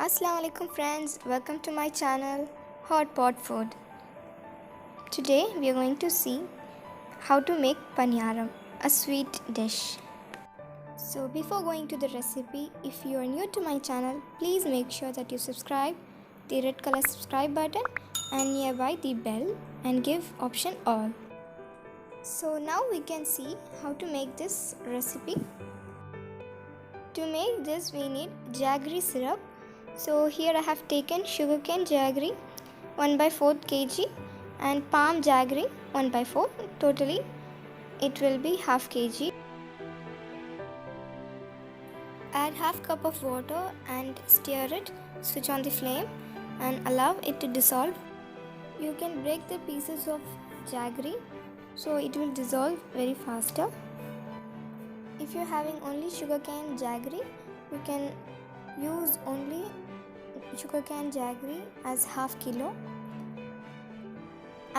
Assalamu alaikum friends, welcome to my channel Hot Pot Food. Today we are going to see how to make paniyaram, a sweet dish. So before going to the recipe, if you are new to my channel, please make sure that you subscribe the red color subscribe button and nearby the bell and give option all. So now we can see how to make this recipe. To make this we need jaggery syrup. So here I have taken sugarcane jaggery 1/4 kg and palm jaggery 1/4. Totally it will be half kg. Add half cup of water and stir it. Switch on the flame and allow it to dissolve. You can break the pieces of jaggery so it will dissolve very faster. If you're having only sugarcane jaggery, you can use only sugarcane jaggery as half kilo.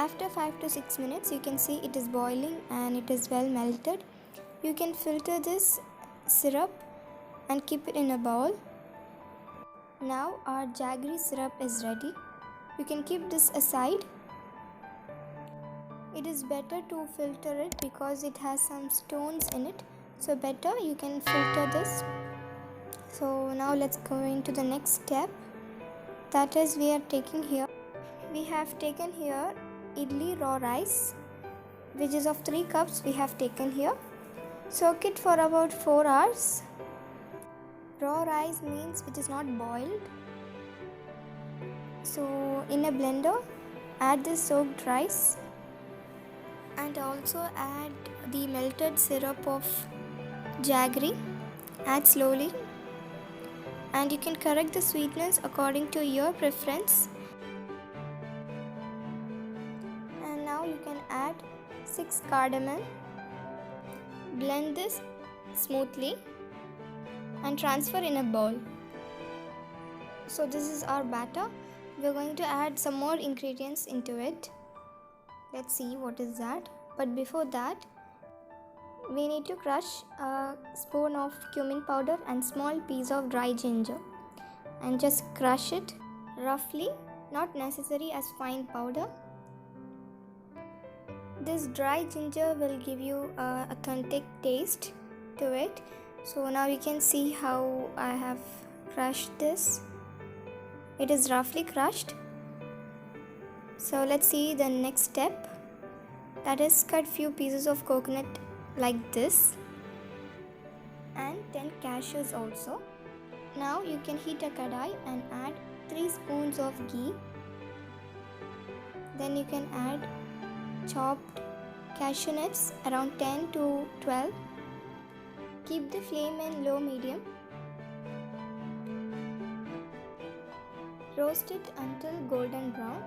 After 5 to 6 minutes, you can see it is boiling and it is well melted. You can filter this syrup and keep it in a bowl. Now our jaggery syrup is ready. You can keep this aside. It is better to filter it because it has some stones in it. So better you can filter this. So now let's go into the next step. That is we have taken here idli raw rice, which is of 3 cups we have taken here. Soak it for about 4 hours. Raw rice means it is not boiled. So in a blender add this soaked rice and also add the melted syrup of jaggery. Add slowly and you can correct the sweetness according to your preference. And now you can add 6 cardamom. Blend this smoothly and transfer in a bowl. So this is our batter. We are going to add some more ingredients into it. Let's see what is that. But before that, we need to crush a spoon of cumin powder and small piece of dry ginger and just crush it roughly, not necessary as fine powder. This dry ginger will give you a authentic taste to it. So now you can see how I have crushed this. It is roughly crushed. So let's see the next step. That is cut few pieces of coconut like this and 10 cashews also. Now you can heat a kadai and add 3 spoons of ghee. Then you can add chopped cashew nuts around 10 to 12. Keep the flame in low medium. Roast it until golden brown.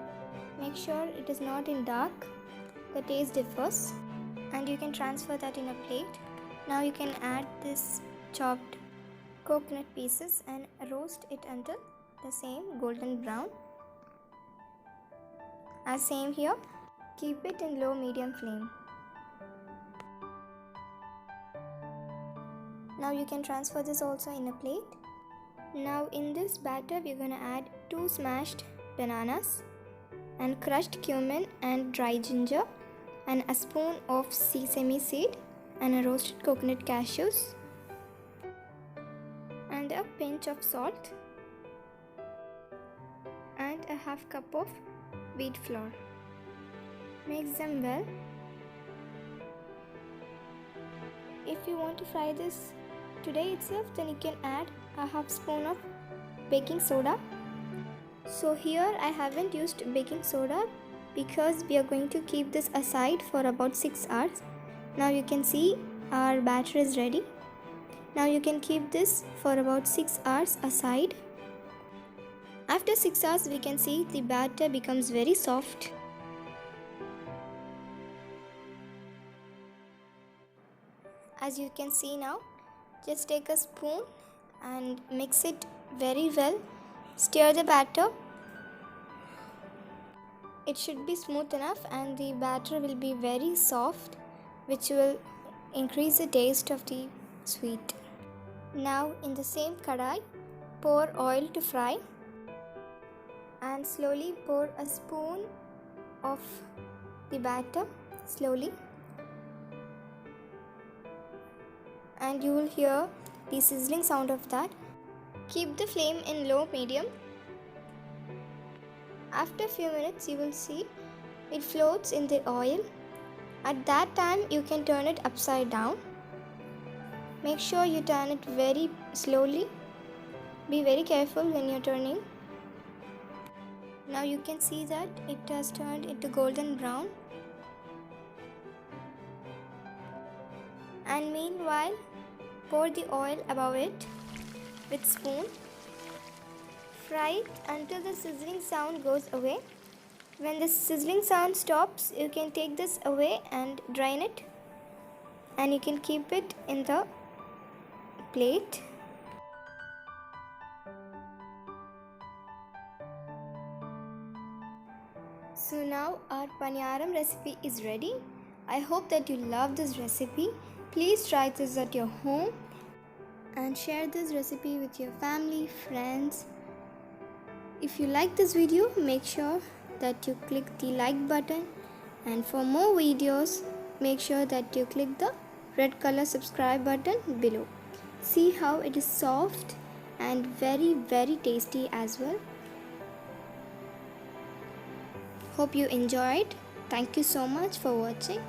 Make sure it is not in dark. The taste differs. And you can transfer that in a plate. Now you can add this chopped coconut pieces and roast it until the same golden brown. As same here, keep it in low medium flame. Now you can transfer this also in a plate. Now in this batter we are going to add 2 smashed bananas and crushed cumin and dry ginger and a spoon of sesame seed and a roasted coconut cashews and a pinch of salt and a half cup of wheat flour. Mix them well. If you want to fry this today itself, then you can add a half spoon of baking soda. So here I haven't used baking soda because we are going to keep this aside for about 6 hours. Now you can see our batter is ready. Now you can keep this for about 6 hours aside. After 6 hours we can see the batter becomes very soft. As you can see now, just take a spoon and mix it very well. Stir the batter. It should be smooth enough and the batter will be very soft, which will increase the taste of the sweet. Now in the same kadai, pour oil to fry and slowly pour a spoon of the batter slowly, and you will hear the sizzling sound of that. Keep the flame in low medium. After a few minutes you will see it floats in the oil. At that time you can turn it upside down. Make sure you turn it very slowly. Be very careful when you're turning. Now you can see that it has turned into golden brown. And meanwhile, pour the oil above it with spoon. Fry it until the sizzling sound goes away. When the sizzling sound stops, you can take this away and drain it, and you can keep it in the plate. So now our paniyaram recipe is ready. I hope that you love this recipe. Please try this at your home and share this recipe with your family, friends. If you like this video, make sure that you click the like button, and for more videos, make sure that you click the red color subscribe button below. See how it is soft and very tasty as well. Hope you enjoyed. Thank you so much for watching.